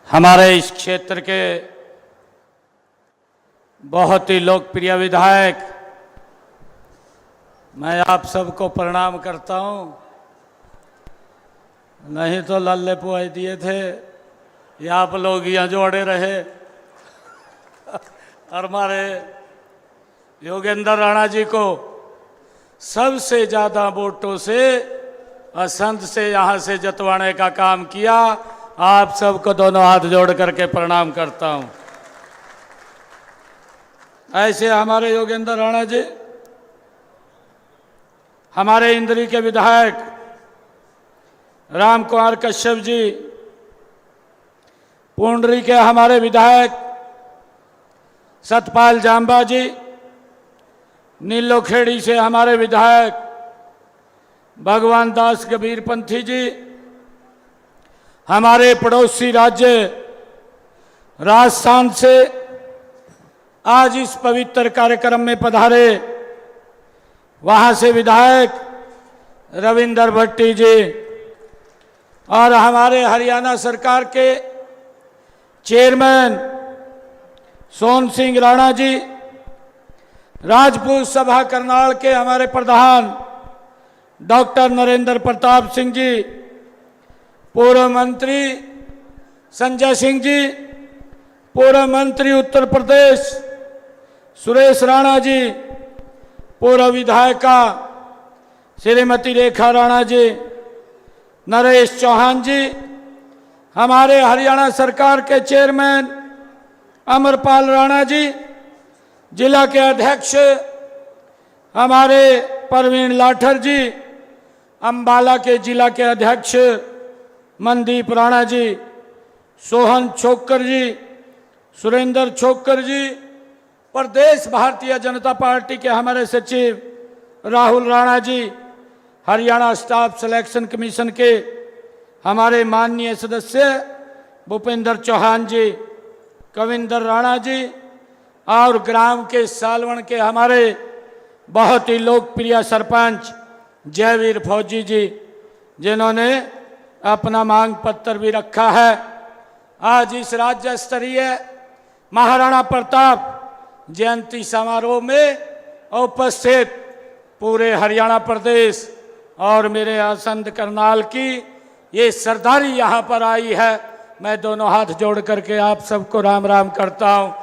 हमारे इस क्षेत्र के बहुत ही लोकप्रिय विधायक, मैं आप सबको प्रणाम करता हूं। नहीं तो लल्ले पुआई दिए थे, ये आप लोग यहाँ जोड़े रहे। और हमारे योगेंद्र राणा जी को सबसे ज़्यादा वोटों से असंध से यहाँ से जतवाने का काम किया। आप सबको दोनों हाथ जोड़ करके प्रणाम करता हूँ। ऐसे हमारे योगेंद्र राणा जी, हमारे इंद्री के विधायक राम कुमार कश्यप जी, पुंडरी के हमारे विधायक सतपाल जांबा जी, नीलोखेड़ी से हमारे विधायक भगवान दास कबीरपंथी जी, हमारे पड़ोसी राज्य राजस्थान से आज इस पवित्र कार्यक्रम में पधारे वहां से विधायक रविंदर भट्टी जी, और हमारे हरियाणा सरकार के चेयरमैन सोन सिंह राणा जी, राजपूत सभा करनाल के हमारे प्रधान डॉक्टर नरेंद्र प्रताप सिंह जी, पूर्व मंत्री संजय सिंह जी, पूर्व मंत्री उत्तर प्रदेश सुरेश राणा जी, पूर्व विधायिका श्रीमती रेखा राणा जी, नरेश चौहान जी, हमारे हरियाणा सरकार के चेयरमैन अमरपाल राणा जी, जिला के अध्यक्ष हमारे परवीन लाठर जी, अंबाला के जिला के अध्यक्ष मनदीप राणा जी, सोहन छोक्कर जी, सुरेंद्र छोक्कर जी, प्रदेश भारतीय जनता पार्टी के हमारे सचिव Rahul Rana ji, Haryana staff selection commission के हमारे माननीय सदस्य भूपेंद्र चौहान जी, कविंदर राणा जी, और ग्राम के सालवण के हमारे बहुत ही लोकप्रिय सरपंच जयवीर फौजी जी, जिन्होंने अपना मांग पत्र भी रखा है। आज इस राज्य स्तरीय महाराणा प्रताप जयंती समारोह में उपस्थित पूरे हरियाणा प्रदेश और मेरे आसंद करनाल की ये सरदारी यहाँ पर आई है। मैं दोनों हाथ जोड़ करके आप सबको राम राम करता हूँ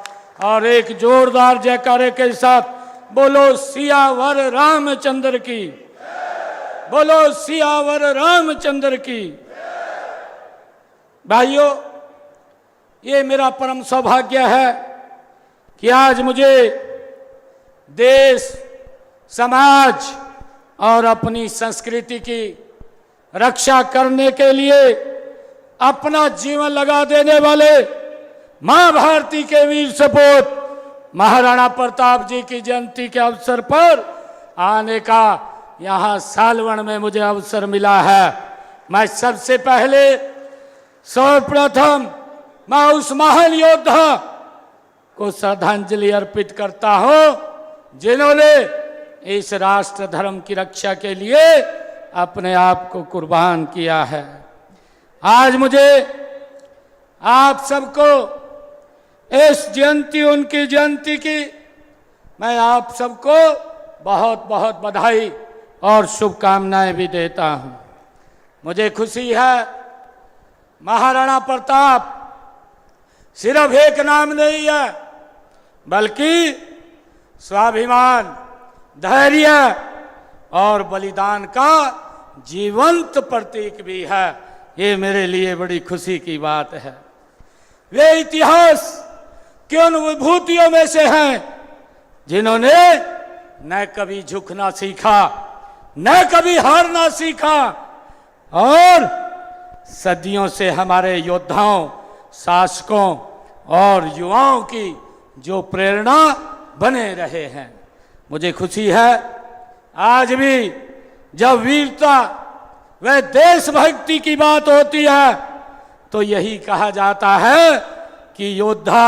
और एक जोरदार जयकारे के साथ बोलो सियावर रामचंद्र की, बोलो सियावर रामचंद्र की। भाइयों, ये मेरा परम सौभाग्य है कि आज मुझे देश, समाज और अपनी संस्कृति की रक्षा करने के लिए अपना जीवन लगा देने वाले मां भारती के वीर सपूत महाराणा प्रताप जी की जयंती के अवसर पर आने का यहाँ सालवण में मुझे अवसर मिला है। मैं सबसे पहले सर्वप्रथम मैं उस महान योद्धा को श्रद्धांजलि अर्पित करता हूं जिन्होंने इस राष्ट्र धर्म की रक्षा के लिए अपने आप को कुर्बान किया है। आज मुझे आप सबको इस जयंती, उनकी जयंती की मैं आप सबको बहुत बहुत बधाई और शुभकामनाएं भी देता हूं। मुझे खुशी है, महाराणा प्रताप सिर्फ एक नाम नहीं है, बल्कि स्वाभिमान, धैर्य और बलिदान का जीवंत प्रतीक भी है। ये मेरे लिए बड़ी खुशी की बात है। वे इतिहास के उन विभूतियों में से हैं जिन्होंने न कभी झुकना सीखा, न कभी हारना सीखा, और सदियों से हमारे योद्धाओं, शासकों और युवाओं की जो प्रेरणा बने रहे हैं। मुझे खुशी है आज भी जब वीरता व देशभक्ति की बात होती है तो यही कहा जाता है कि योद्धा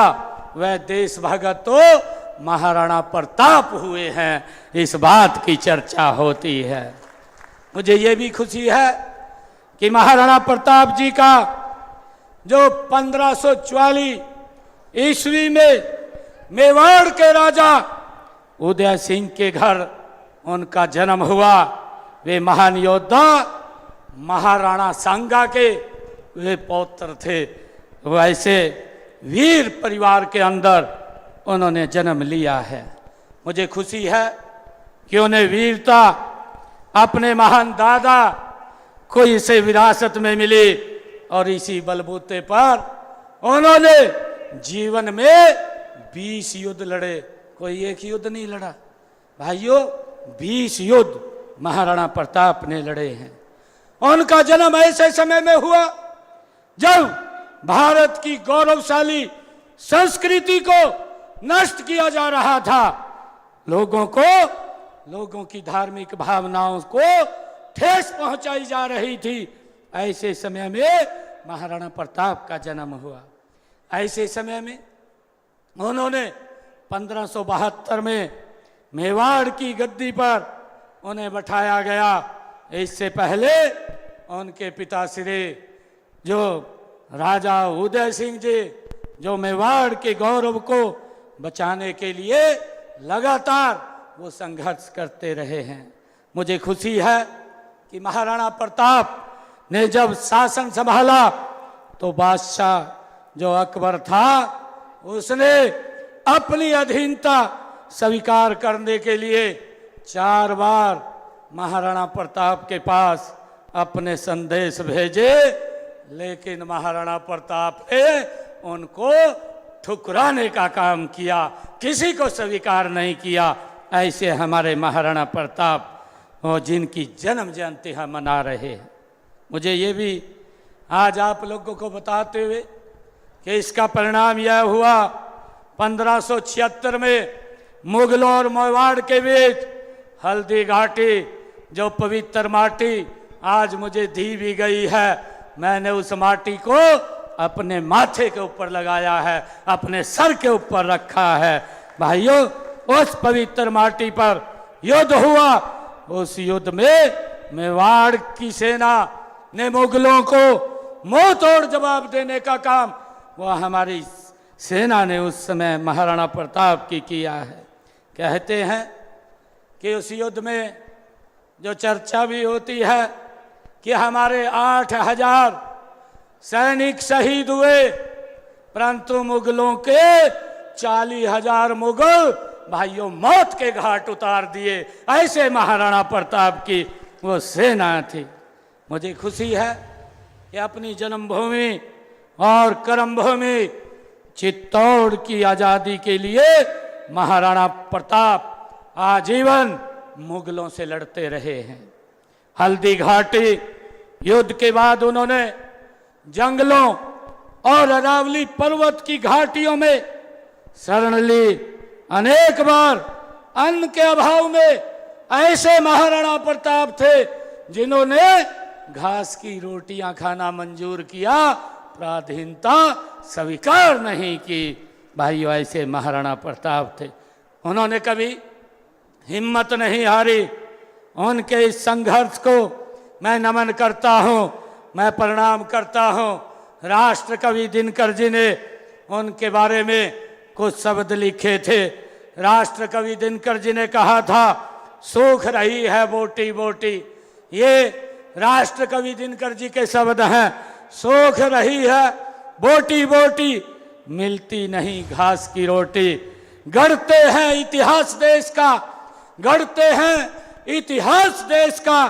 व देशभक्त तो महाराणा प्रताप हुए हैं। इस बात की चर्चा होती है। मुझे ये भी खुशी है कि महाराणा प्रताप जी का जो 1544 ईस्वी में मेवाड़ के राजा उदय सिंह के घर उनका जन्म हुआ। वे महान योद्धा महाराणा सांगा के वे पौत्र थे। वैसे वीर परिवार के अंदर उन्होंने जन्म लिया है। मुझे खुशी है कि उन्हें वीरता अपने महान दादा को इसे विरासत में मिली और इसी बलबूते पर उन्होंने जीवन में 20 युद्ध लड़े। कोई एक युद्ध नहीं लड़ा भाइयों, 20 युद्ध महाराणा प्रताप ने लड़े हैं। उनका जन्म ऐसे समय में हुआ जब भारत की गौरवशाली संस्कृति को नष्ट किया जा रहा था। लोगों की धार्मिक भावनाओं को ठेस पहुंचाई जा रही थी। ऐसे समय में महाराणा प्रताप का जन्म हुआ। ऐसे समय में उन्होंने 1572 में मेवाड़ की गद्दी पर उन्हें बैठाया गया। इससे पहले उनके पिताश्री जो राजा उदय सिंह जी, जो मेवाड़ के गौरव को बचाने के लिए लगातार वो संघर्ष करते रहे हैं। मुझे खुशी है कि महाराणा प्रताप ने जब शासन संभाला तो बादशाह जो अकबर था उसने अपनी अधीनता स्वीकार करने के लिए 4 बार महाराणा प्रताप के पास अपने संदेश भेजे, लेकिन महाराणा प्रताप ने उनको ठुकराने का काम किया, किसी को स्वीकार नहीं किया। ऐसे हमारे महाराणा प्रताप और जिनकी जन्म जयंती हम मना रहे हैं। मुझे ये भी आज आप लोगों को बताते हुए कि इसका परिणाम यह हुआ 1576 में मुगलों और मेवाड़ के बीच हल्दी घाटी, जो पवित्र माटी आज मुझे दी भी गई है, मैंने उस माटी को अपने माथे के ऊपर लगाया है, अपने सर के ऊपर रखा है। भाइयों, उस पवित्र माटी पर युद्ध हुआ। उस युद्ध में मेवाड़ की सेना ने मुगलों को मुंह तोड़ जवाब देने का काम वह हमारी सेना ने उस समय महाराणा प्रताप की किया है। कहते हैं कि उस युद्ध में जो चर्चा भी होती है कि हमारे 8000 सैनिक शहीद हुए, परंतु मुगलों के 40,000 मुगल भाइयों मौत के घाट उतार दिए। ऐसे महाराणा प्रताप की वो सेना थी। मुझे खुशी है कि अपनी जन्मभूमि और कर्मभूमि चित्तौड़ की आज़ादी के लिए महाराणा प्रताप आजीवन मुगलों से लड़ते रहे हैं। हल्दी घाटी युद्ध के बाद उन्होंने जंगलों और अरावली पर्वत की घाटियों में शरण ली। अनेक बार अन्न के अभाव में ऐसे महाराणा प्रताप थे जिन्होंने घास की रोटियां खाना मंजूर किया, पराधीनता स्वीकार नहीं की। भाइयों, ऐसे महाराणा प्रताप थे। उन्होंने कभी हिम्मत नहीं हारी। उनके इस संघर्ष को मैं नमन करता हूँ, मैं प्रणाम करता हूँ। राष्ट्र कवि दिनकर जी ने उनके बारे में कुछ शब्द लिखे थे। राष्ट्र कवि दिनकर जी ने कहा था, सूख रही है बोटी बोटी। ये राष्ट्र कवि दिनकर जी के शब्द हैं। सूख रही है बोटी बोटी, मिलती नहीं घास की रोटी। गढ़ते हैं इतिहास देश का, गढ़ते हैं इतिहास देश का,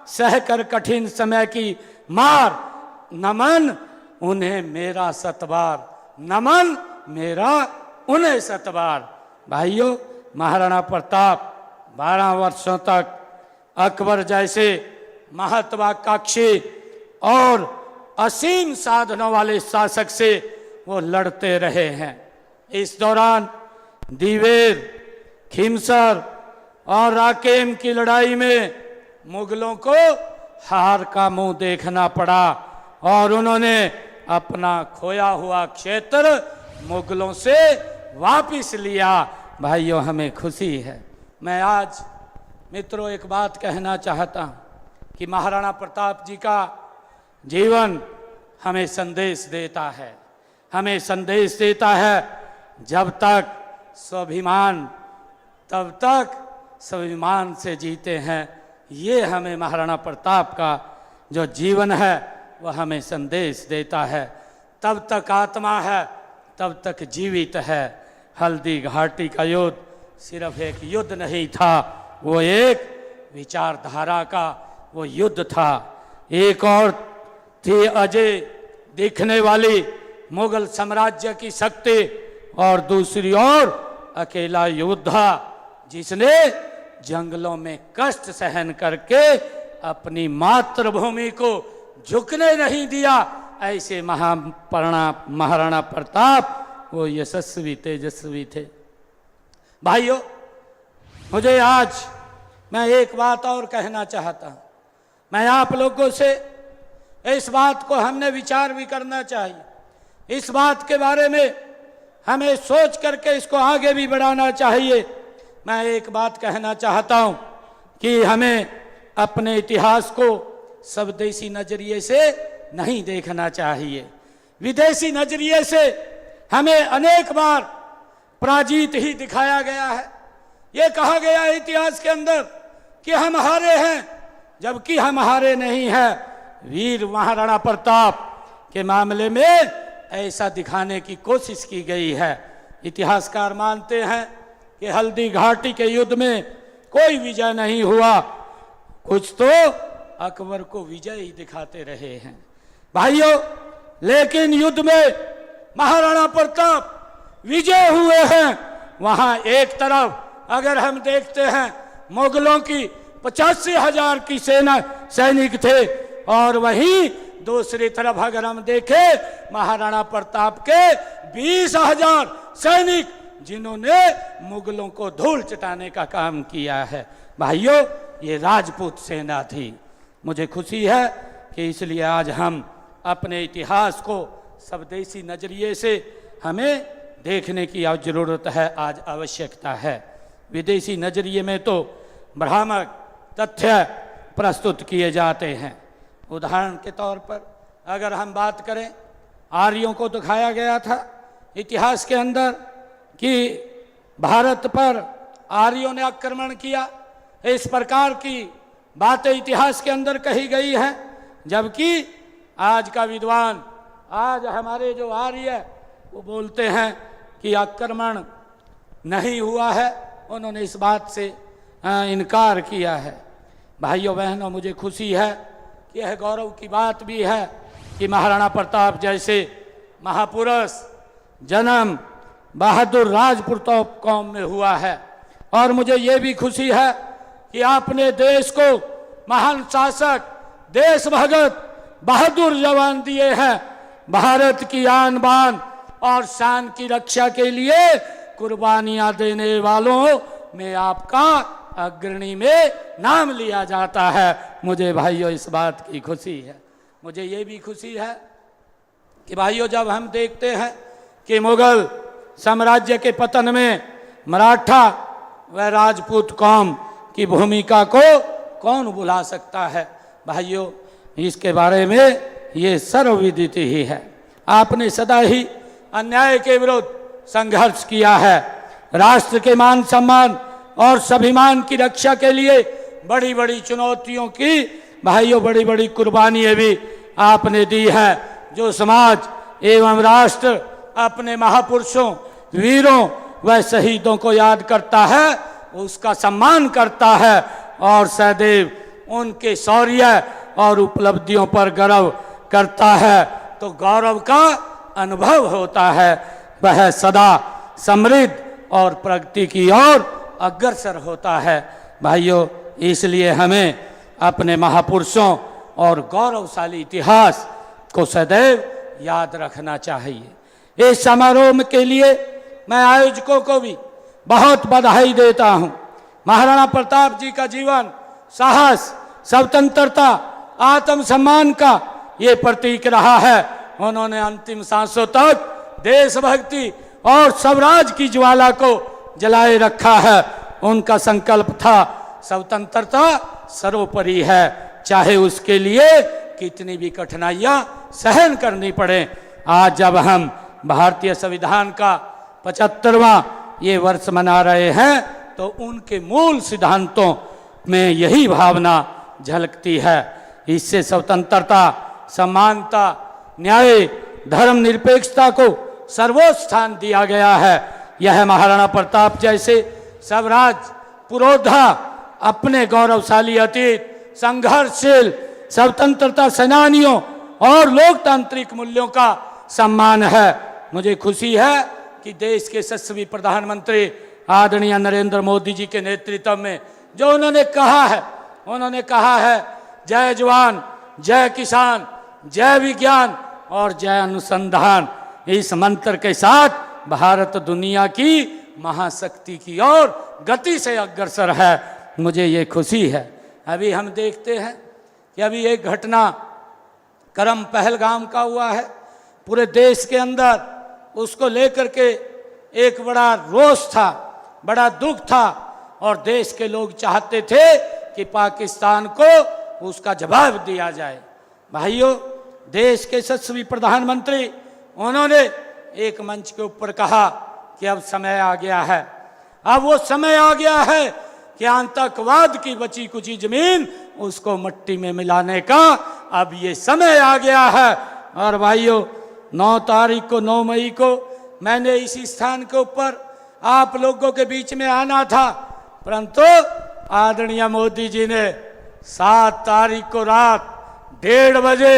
सहकर कठिन समय की मार। नमन उन्हें मेरा सतबार, नमन मेरा उन्हें सतबार। भाइयों, महाराणा प्रताप 12 वर्षों तक अकबर जैसे महत्वाकांक्षी और असीम साधनों वाले शासक से वो लड़ते रहे हैं। इस दौरान दिवेर, खिमसर और राकेम की लड़ाई में मुगलों को हार का मुंह देखना पड़ा और उन्होंने अपना खोया हुआ क्षेत्र मुगलों से वापस लिया। भाइयों, हमें खुशी है। मैं आज मित्रों एक बात कहना चाहता हूँ कि महाराणा प्रताप जी का जीवन हमें संदेश देता है, हमें संदेश देता है जब तक स्वाभिमान तब तक स्वाभिमान से जीते हैं। ये हमें महाराणा प्रताप का जो जीवन है वह हमें संदेश देता है। तब तक आत्मा है तब तक जीवित है। हल्दी घाटी का युद्ध सिर्फ एक युद्ध नहीं था, वो एक विचारधारा का वो युद्ध था। एक और थी अजय दिखने वाली मुगल साम्राज्य की शक्ति और दूसरी ओर अकेला योद्धा जिसने जंगलों में कष्ट सहन करके अपनी मातृभूमि को झुकने नहीं दिया। ऐसे महाराणा प्रताप वो यशस्वी तेजस्वी थे। भाइयों, मुझे आज मैं एक बात और कहना चाहता हूँ। मैं आप लोगों से इस बात को हमने विचार भी करना चाहिए। इस बात के बारे में हमें सोच करके इसको आगे भी बढ़ाना चाहिए। मैं एक बात कहना चाहता हूँ कि हमें अपने इतिहास को स्वदेशी नजरिए से नहीं देखना चाहिए। विदेशी नजरिए से हमें अनेक बार पराजित ही दिखाया गया है। ये कहा गया है इतिहास के अंदर कि हम हारे हैं, जबकि हम हारे नहीं हैं। वीर महाराणा प्रताप के मामले में ऐसा दिखाने की कोशिश की गई है। इतिहासकार मानते हैं कि हल्दी घाटी के युद्ध में कोई विजय नहीं हुआ, कुछ तो अकबर को विजय ही दिखाते रहे हैं। भाइयों, लेकिन युद्ध में महाराणा प्रताप विजय हुए हैं। वहां एक तरफ अगर हम देखते हैं मुगलों की 85,000 की सेना सैनिक थे और वहीं दूसरी तरफ अगर हम देखें महाराणा प्रताप के 20,000 सैनिक जिन्होंने मुगलों को धूल चटाने का काम किया है। भाइयों, ये राजपूत सेना थी। मुझे खुशी है कि इसलिए आज हम अपने इतिहास को स्वदेशी नजरिए से हमें देखने की जरूरत है, आज आवश्यकता है। विदेशी नजरिए में तो भ्रामक तथ्य प्रस्तुत किए जाते हैं। उदाहरण के तौर पर अगर हम बात करें, आर्यों को दिखाया गया था इतिहास के अंदर कि भारत पर आर्यों ने आक्रमण किया। इस प्रकार की बातें इतिहास के अंदर कही गई हैं, जबकि आज का विद्वान, आज हमारे जो आर्य वो बोलते हैं कि आक्रमण नहीं हुआ है। उन्होंने इस बात से इनकार किया है। भाइयों बहनों, मुझे खुशी है कि यह गौरव की बात भी है कि महाराणा प्रताप जैसे महापुरुष जन्म बहादुर राजपूत कौम में हुआ है। और मुझे ये भी खुशी है कि आपने देश को महान शासक, देशभगत, बहादुर जवान दिए हैं। भारत की आन बान और शान की रक्षा के लिए कुर्बानियां देने वालों में आपका अग्रणी में नाम लिया जाता है। मुझे भाइयों इस बात की खुशी है। मुझे ये भी खुशी है कि भाइयों, जब हम देखते हैं कि मुगल साम्राज्य के पतन में मराठा व राजपूत कौम की भूमिका को कौन भुला सकता है। भाइयों, इसके बारे में ये सर्वविदित ही है। आपने सदा ही अन्याय के विरुद्ध संघर्ष किया है। राष्ट्र के मान सम्मान और स्वाभिमान की रक्षा के लिए बड़ी बड़ी चुनौतियों की भाइयों बड़ी बड़ी कुर्बानियां भी आपने दी है। जो समाज एवं राष्ट्र अपने महापुरुषों, वीरों व शहीदों को याद करता है, उसका सम्मान करता है और सदैव उनके शौर्य और उपलब्धियों पर गर्व करता है, तो गौरव का अनुभव होता है। वह सदा समृद्ध और प्रगति की ओर अग्रसर होता है। भाइयों, इसलिए हमें अपने महापुरुषों और गौरवशाली इतिहास को सदैव याद रखना चाहिए। इस समारोह के लिए मैं आयोजकों को भी बहुत बधाई देता हूं। महाराणा प्रताप जी का जीवन साहस, स्वतंत्रता, आत्मसम्मान का ये प्रतीक रहा है। उन्होंने अंतिम सांसों तक देशभक्ति और स्वराज की ज्वाला को जलाए रखा है। उनका संकल्प था स्वतंत्रता सर्वोपरि है, चाहे उसके लिए कितनी भी कठिनाइयां सहन करनी पड़े। आज जब हम भारतीय संविधान का 75वां ये वर्ष मना रहे हैं तो उनके मूल सिद्धांतों में यही भावना झलकती है। इससे स्वतंत्रता, समानता, न्याय, धर्मनिरपेक्षता को सर्वोच्च स्थान दिया गया है। यह महाराणा प्रताप जैसे स्वराज पुरोधा अपने गौरवशाली अतीत, संघर्षशील स्वतंत्रता सेनानियों और लोकतांत्रिक मूल्यों का सम्मान है। मुझे खुशी है कि देश के यशस्वी प्रधानमंत्री आदरणीय नरेंद्र मोदी जी के नेतृत्व में जो उन्होंने कहा है जय जवान, जय किसान, जय विज्ञान और जय अनुसंधान, इस मंत्र के साथ भारत दुनिया की महाशक्ति की ओर गति से अग्रसर है। मुझे ये खुशी है। अभी हम देखते हैं कि अभी एक घटना क्रम पहलगाम का हुआ है, पूरे देश के अंदर उसको लेकर के एक बड़ा रोष था, बड़ा दुख था और देश के लोग चाहते थे कि पाकिस्तान को उसका जवाब दिया जाए। भाइयों, देश के यशस्वी प्रधानमंत्री उन्होंने एक मंच के ऊपर कहा कि अब समय आ गया है, अब वो समय आ गया है कि आतंकवाद की बची कुची जमीन उसको मिट्टी में मिलाने का अब ये समय आ गया है। और भाइयों, 9 मई को मैंने इसी स्थान के ऊपर आप लोगों के बीच में आना था, परंतु आदरणीय मोदी जी ने 7 तारीख को रात 1:30 बजे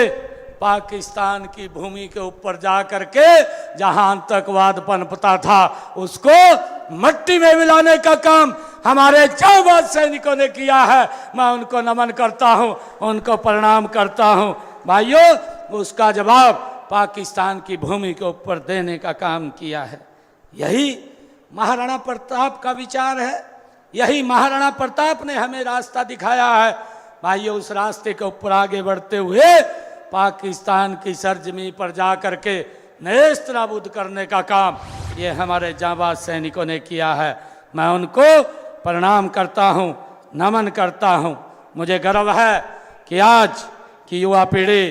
पाकिस्तान की भूमि के ऊपर जा करके जहां आतंकवाद पनपता था उसको मिट्टी में मिलाने का काम हमारे जांबाज सैनिकों ने किया है। मैं उनको नमन करता हूं, उनको प्रणाम करता हूं। भाइयों, उसका जवाब पाकिस्तान की भूमि के ऊपर देने का काम किया है। यही महाराणा प्रताप का विचार है, यही महाराणा प्रताप ने हमें रास्ता दिखाया है। भाइयों, उस रास्ते के ऊपर आगे बढ़ते हुए पाकिस्तान की सरजमी पर जा करके नेस्त नाबूद करने का काम ये हमारे जांबाज सैनिकों ने किया है। मैं उनको प्रणाम करता हूं, नमन करता हूं। मुझे गर्व है कि आज की युवा पीढ़ी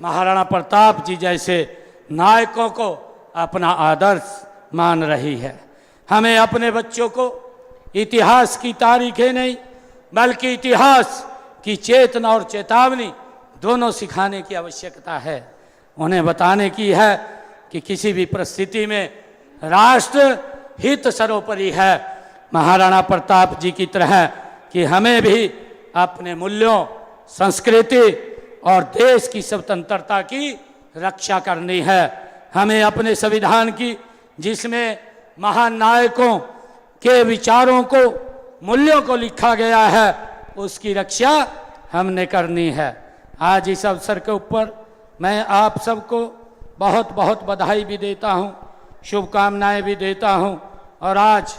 महाराणा प्रताप जी जैसे नायकों को अपना आदर्श मान रही है। हमें अपने बच्चों को इतिहास की तारीखें नहीं बल्कि इतिहास की चेतना और चेतावनी दोनों सिखाने की आवश्यकता है। उन्हें बताने की है कि किसी भी परिस्थिति में राष्ट्र हित सर्वोपरि है। महाराणा प्रताप जी की तरह कि हमें भी अपने मूल्यों, संस्कृति और देश की स्वतंत्रता की रक्षा करनी है। हमें अपने संविधान की, जिसमें महान नायकों के विचारों को, मूल्यों को लिखा गया है, उसकी रक्षा हमने करनी है। आज इस अवसर के ऊपर मैं आप सबको बहुत बहुत बधाई भी देता हूं, शुभकामनाएं भी देता हूं। और आज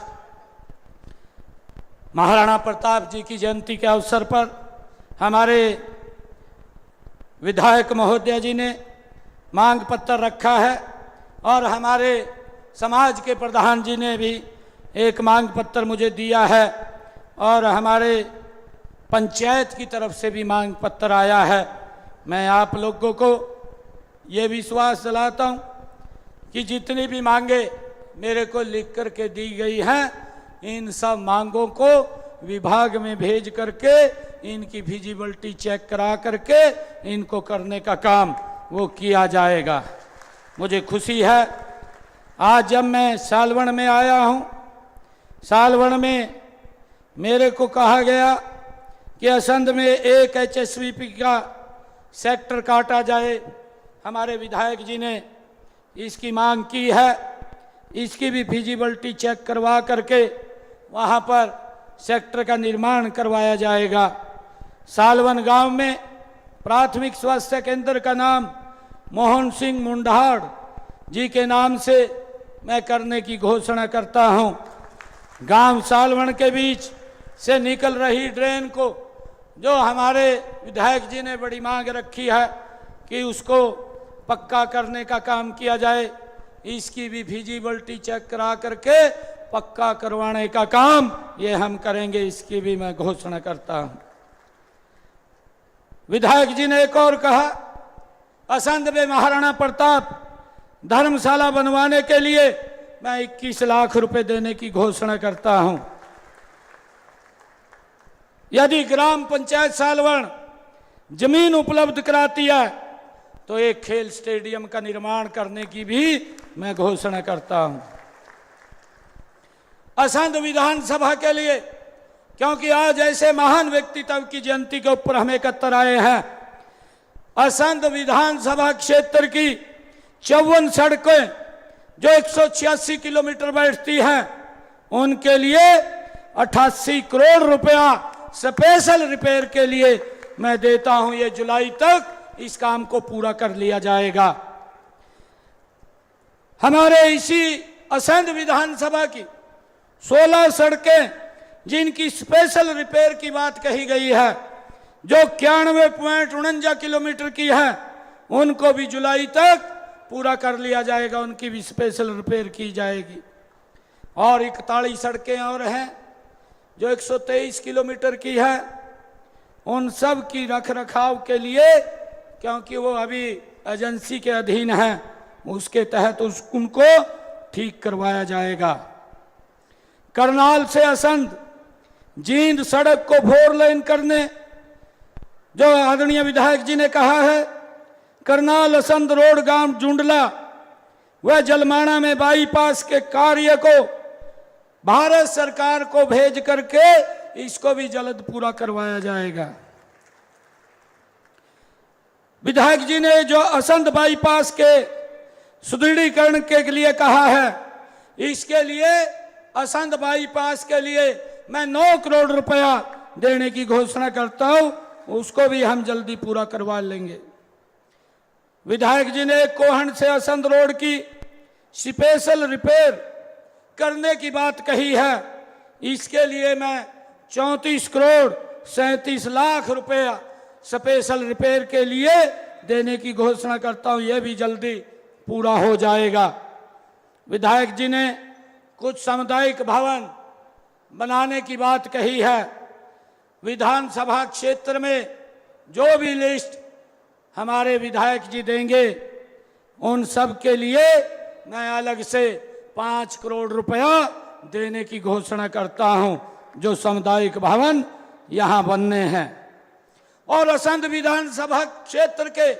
महाराणा प्रताप जी की जयंती के अवसर पर हमारे विधायक महोदय जी ने मांग पत्र रखा है और हमारे समाज के प्रधान जी ने भी एक मांग पत्र मुझे दिया है और हमारे पंचायत की तरफ से भी मांग पत्र आया है। मैं आप लोगों को ये विश्वास दिलाता हूँ कि जितनी भी मांगे मेरे को लिख करके दी गई हैं, इन सब मांगों को विभाग में भेज करके इनकी फिजिबिलिटी चेक करा करके इनको करने का काम वो किया जाएगा। मुझे खुशी है आज जब मैं सालवन में आया हूँ, सालवन में मेरे को कहा गया कि असंध में एक HSVP का सेक्टर काटा जाए। हमारे विधायक जी ने इसकी मांग की है, इसकी भी फिजिबिलिटी चेक करवा करके वहाँ पर सेक्टर का निर्माण करवाया जाएगा। सालवन गांव में प्राथमिक स्वास्थ्य केंद्र का नाम मोहन सिंह मुंडाड़ जी के नाम से मैं करने की घोषणा करता हूँ। गांव सालवन के बीच से निकल रही ड्रेन को जो हमारे विधायक जी ने बड़ी मांग रखी है कि उसको पक्का करने का काम किया जाए, इसकी भी फिजिबिलिटी चेक करा करके पक्का करवाने का काम ये हम करेंगे, इसकी भी मैं घोषणा करता हूं। विधायक जी ने एक और कहा असंध में महाराणा प्रताप धर्मशाला बनवाने के लिए मैं 21 लाख रुपए देने की घोषणा करता हूं। यदि ग्राम पंचायत सालवण जमीन उपलब्ध कराती है तो एक खेल स्टेडियम का निर्माण करने की भी मैं घोषणा करता हूं। असंध विधानसभा के लिए, क्योंकि आज ऐसे महान व्यक्तित्व की जयंती के ऊपर हम एकत्र आए हैं, असंध विधानसभा क्षेत्र की 54 सड़कें जो 186 किलोमीटर बैठती हैं, उनके लिए 88 करोड़ रुपया स्पेशल रिपेयर के लिए मैं देता हूं। ये जुलाई तक इस काम को पूरा कर लिया जाएगा। हमारे इसी असंध विधानसभा की 16 सड़कें जिनकी स्पेशल रिपेयर की बात कही गई है, जो 91.49 किलोमीटर की है, उनको भी जुलाई तक पूरा कर लिया जाएगा, उनकी भी स्पेशल रिपेयर की जाएगी। और 41 सड़कें और हैं जो 123 किलोमीटर की है, उन सब की रख रखाव के लिए, क्योंकि वो अभी एजेंसी के अधीन हैं, उसके तहत उनको ठीक करवाया जाएगा। करनाल से असंध जींद सड़क को 4 लेन करने, जो आदरणीय विधायक जी ने कहा है, करनाल असंध रोड गांव जुंडला व जलमाना में बाईपास के कार्य को भारत सरकार को भेज करके इसको भी जल्द पूरा करवाया जाएगा। विधायक जी ने जो असंध बाईपास के सुदृढ़ीकरण के लिए कहा है, इसके लिए असंध बाईपास के लिए मैं 9 करोड़ रुपया देने की घोषणा करता हूं, उसको भी हम जल्दी पूरा करवा लेंगे। विधायक जी ने कोहन से असंध रोड की स्पेशल रिपेयर करने की बात कही है, इसके लिए मैं 34 करोड़ 37 लाख रुपया स्पेशल रिपेयर के लिए देने की घोषणा करता हूं, यह भी जल्दी पूरा हो जाएगा। विधायक जी ने कुछ सामुदायिक भवन बनाने की बात कही है। विधानसभा क्षेत्र में जो भी लिस्ट हमारे विधायक जी देंगे, उन सब के लिए मैं अलग से 5 करोड़ रुपया देने की घोषणा करता हूं, जो सामुदायिक भवन यहां बनने हैं। और असंध विधानसभा क्षेत्र के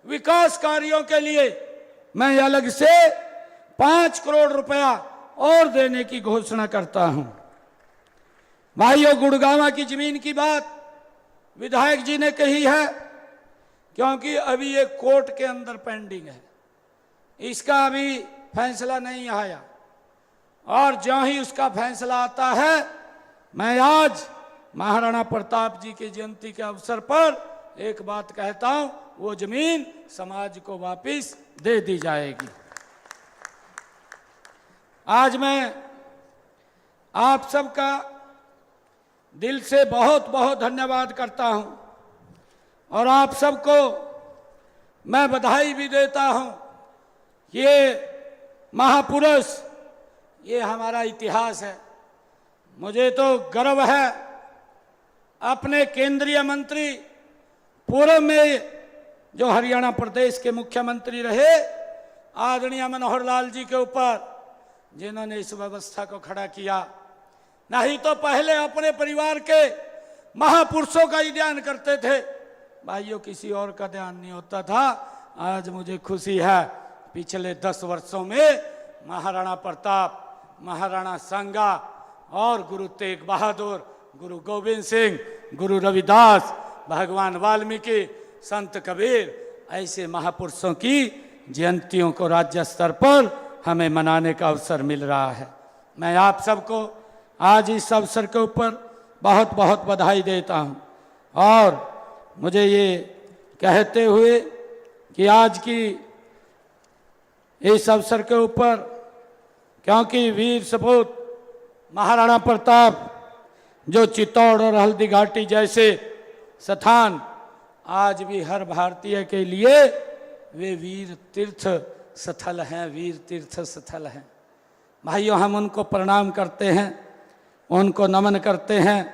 विकास कार्यों के लिए मैं अलग से 5 करोड़ रुपया और देने की घोषणा करता हूं। भाइयों, गुड़गांव की जमीन की बात विधायक जी ने कही है, क्योंकि अभी ये कोर्ट के अंदर पेंडिंग है, इसका अभी फैसला नहीं आया, और ज्यों ही उसका फैसला आता है, मैं आज महाराणा प्रताप जी की जयंती के अवसर पर एक बात कहता हूं, वो जमीन समाज को वापस दे दी जाएगी। आज मैं आप सबका दिल से बहुत बहुत धन्यवाद करता हूं, और आप सबको मैं बधाई भी देता हूं। ये महापुरुष, ये हमारा इतिहास है। मुझे तो गर्व है, अपने केंद्रीय मंत्री पूर्व में जो हरियाणा प्रदेश के मुख्यमंत्री रहे आदरणीय मनोहर लाल जी के ऊपर, जिन्होंने इस व्यवस्था को खड़ा किया। नहीं तो पहले अपने परिवार के महापुरुषों का ही ध्यान करते थे, भाइयों किसी और का ध्यान नहीं होता था। आज मुझे खुशी है, पिछले 10 वर्षों में महाराणा प्रताप, महाराणा सांगा और गुरु तेग बहादुर, गुरु गोविंद सिंह, गुरु रविदास, भगवान वाल्मीकि, संत कबीर, ऐसे महापुरुषों की जयंतियों को राज्य स्तर पर हमें मनाने का अवसर मिल रहा है। मैं आप सबको आज इस अवसर के ऊपर बहुत बहुत बधाई देता हूं, और मुझे ये कहते हुए कि आज की इस अवसर के ऊपर, क्योंकि वीर सपूत महाराणा प्रताप जो चित्तौड़ और हल्दी घाटी जैसे स्थान आज भी हर भारतीय के लिए वे वीर तीर्थ स्थल हैं, वीर तीर्थ स्थल हैं। भाइयों, हम उनको प्रणाम करते हैं, उनको नमन करते हैं।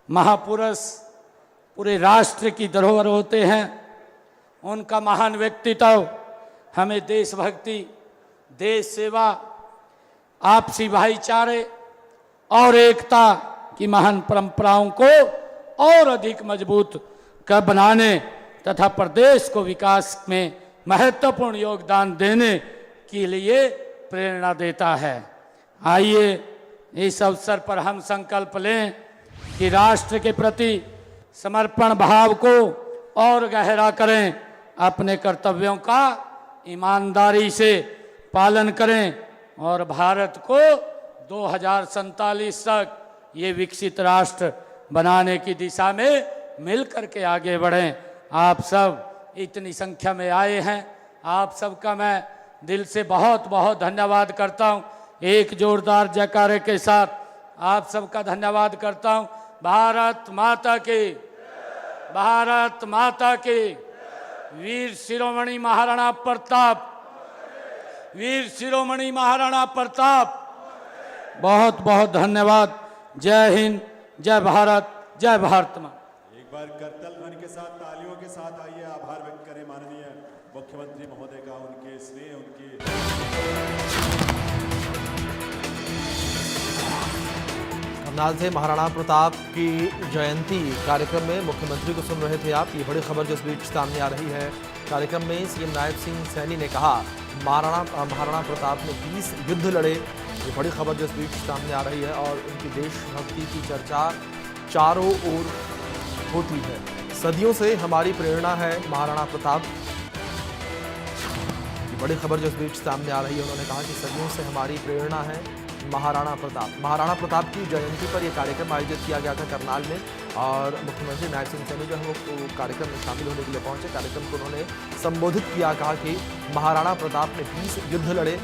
महापुरुष पूरे राष्ट्र की धरोहर होते हैं, उनका महान व्यक्तित्व हमें देशभक्ति, देश सेवा, आपसी भाईचारे और एकता की महान परंपराओं को और अधिक मजबूत कर बनाने तथा प्रदेश को विकास में महत्वपूर्ण योगदान देने के लिए प्रेरणा देता है। आइए इस अवसर पर हम संकल्प लें कि राष्ट्र के प्रति समर्पण भाव को और गहरा करें, अपने कर्तव्यों का ईमानदारी से पालन करें और भारत को 2047 तक ये विकसित राष्ट्र बनाने की दिशा में मिलकर के आगे बढ़ें। आप सब इतनी संख्या में आए हैं, आप सबका मैं दिल से बहुत बहुत धन्यवाद करता हूं। एक जोरदार जयकारे के साथ आप सबका धन्यवाद करता हूं। भारत माता की, भारत माता की। वीर शिरोमणि महाराणा प्रताप, वीर शिरोमणि महाराणा प्रताप। बहुत बहुत धन्यवाद। जय हिंद, जय भारत, जय भारत माँ। एक बार करतल ध्वनि के साथ, तालियों के साथ आइए आभार व्यक्त करें माननीय मुख्यमंत्री महोदय का, उनके स्नेह, उनकी करनाल से महाराणा प्रताप की जयंती कार्यक्रम में मुख्यमंत्री को सुन रहे थे आप। ये बड़ी खबर जो इस बीच सामने आ रही है। कार्यक्रम में सीएम नायब सिंह सैनी ने कहा महाराणा प्रताप ने 20 युद्ध लड़े। ये बड़ी खबर जो इस बीच सामने आ रही है और उनकी देशभक्ति की चर्चा चारों ओर होती है। सदियों से हमारी प्रेरणा है महाराणा प्रताप। ये बड़ी खबर जो इस बीच सामने आ रही है। उन्होंने कहा कि सदियों से हमारी प्रेरणा है महाराणा प्रताप। महाराणा प्रताप की जयंती पर यह कार्यक्रम आयोजित किया गया था करनाल में और मुख्यमंत्री नायब सिंह सैनी जो है वो कार्यक्रम में शामिल होने के लिए पहुंचे। कार्यक्रम को उन्होंने संबोधित किया, कहा कि महाराणा प्रताप ने 20 युद्ध लड़े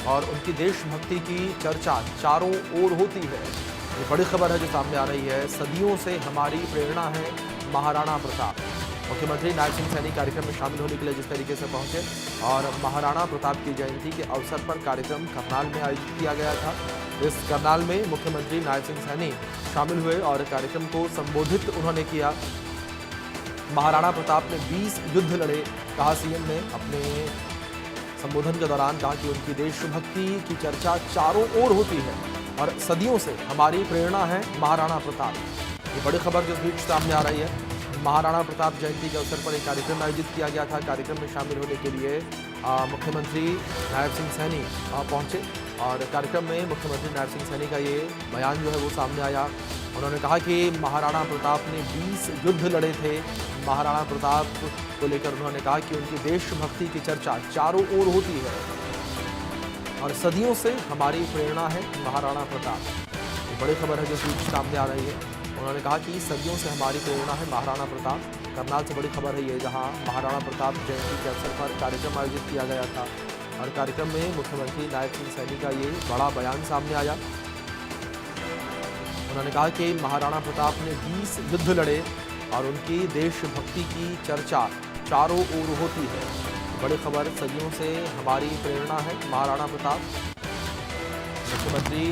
और उनकी देशभक्ति की चर्चा चारों ओर होती है। ये बड़ी खबर है जो सामने आ रही है। सदियों से हमारी प्रेरणा है महाराणा प्रताप। मुख्यमंत्री नायब सिंह सैनी कार्यक्रम में शामिल होने के लिए जिस तरीके से पहुंचे और महाराणा प्रताप की जयंती के अवसर पर कार्यक्रम करनाल में आयोजित किया गया था। इस करनाल में मुख्यमंत्री नायब सिंह सैनी शामिल हुए और कार्यक्रम को संबोधित उन्होंने किया। महाराणा प्रताप ने 20 युद्ध लड़े, कहा सीएम ने अपने संबोधन के दौरान। कहा कि उनकी देशभक्ति की चर्चा चारों ओर होती है और सदियों से हमारी प्रेरणा है महाराणा प्रताप। ये बड़ी खबर जो इस बीच सामने आ रही है। महाराणा प्रताप जयंती के अवसर पर एक कार्यक्रम आयोजित किया गया था। कार्यक्रम में शामिल होने के लिए मुख्यमंत्री नायब सिंह सैनी पहुंचे और कार्यक्रम में मुख्यमंत्री नायब सिंह सैनी का ये बयान जो है वो सामने आया। उन्होंने कहा कि महाराणा प्रताप ने 20 युद्ध लड़े थे। महाराणा प्रताप को लेकर उन्होंने कहा कि उनकी देशभक्ति की चर्चा चारों ओर होती है और सदियों से हमारी प्रेरणा है महाराणा प्रताप। ये बड़ी खबर है जो इस बीच सामने आ रही है। उन्होंने कहा कि सदियों से हमारी प्रेरणा है महाराणा प्रताप। करनाल से बड़ी खबर है ये, जहां महाराणा प्रताप जयंती के अवसर पर कार्यक्रम आयोजित किया गया था और कार्यक्रम में मुख्यमंत्री नायब सिंह सैनी का ये बड़ा बयान सामने आया। उन्होंने कहा कि महाराणा प्रताप ने 20 युद्ध लड़े और उनकी देशभक्ति की चर्चा चारों ओर होती है। बड़ी खबर, सदियों से हमारी प्रेरणा है महाराणा प्रताप। मुख्यमंत्री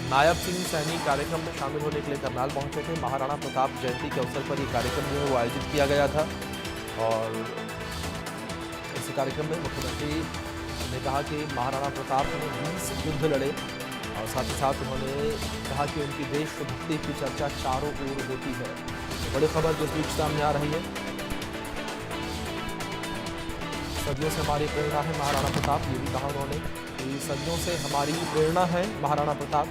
नायब सिंह सैनी कार्यक्रम में शामिल होने के लिए करनाल पहुंचे थे। महाराणा प्रताप जयंती के अवसर पर ये कार्यक्रम जो है वो आयोजित किया गया था और इस कार्यक्रम में मुख्यमंत्री ने कहा कि महाराणा प्रताप ने 20 युद्ध लड़े और साथ ही साथ उन्होंने कहा कि उनकी देशभक्ति की चर्चा चारों ओर होती है। बड़ी खबर जो इस बीच सामने आ रही है। सदियों से हमारी प्रेरणा है महाराणा प्रताप। ये भी कहा उन्होंने कि सदियों से हमारी प्रेरणा है महाराणा प्रताप।